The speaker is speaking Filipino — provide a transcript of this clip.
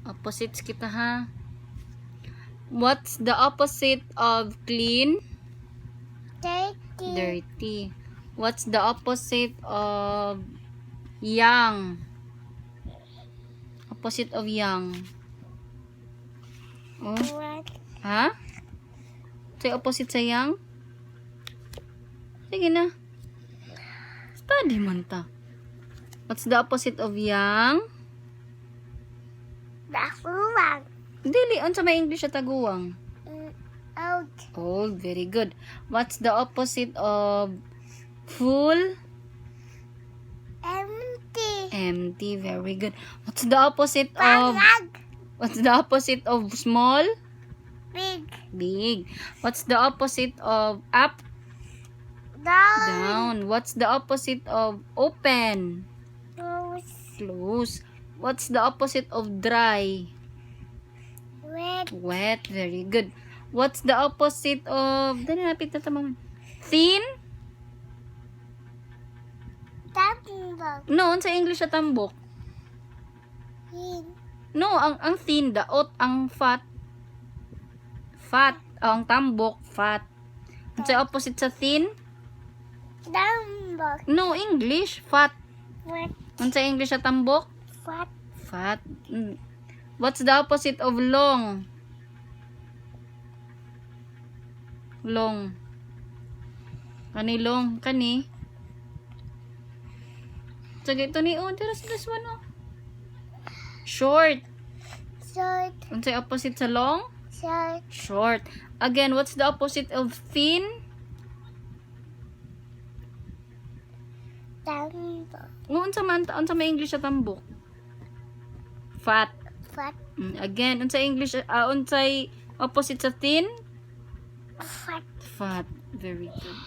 Opposites kita ha. What's the opposite of clean? Dirty. What's the opposite of young? Opposite of young. Oh. Ha? Say opposite sa young? Sige na. Study man ta. What's the opposite of young? Taguwang. Dili, unsa may English sa taguwang? Old. Old, very good. What's the opposite of full? Empty. Empty, very good. What's the opposite of small? Big. Big. What's the opposite of up? Down. Down. What's the opposite of open? Close. Close. What's the opposite of dry? Wet. Wet, very good. What's the opposite of... Dali, napit na tamang. Thin? Tambok. No, sa English sa tambok. Thin. No, ang thin, daot, ang fat. Fat. Ang tambok, fat. Sa opposite sa thin? Tambok. No, English, fat. Wet. Sa English sa tambok? Fat. Fat. What's the opposite of long? Long. Kani long, kani. Sige, ito ni, this one, oh. Short. Short. Sa opposite sa long? Short. Short. Again, what's the opposite of thin? Tambok. Unsa may English sa tambok? Fat. Fat. Again, unsa English, unsay opposite sa thin? Fat. Fat. Very good.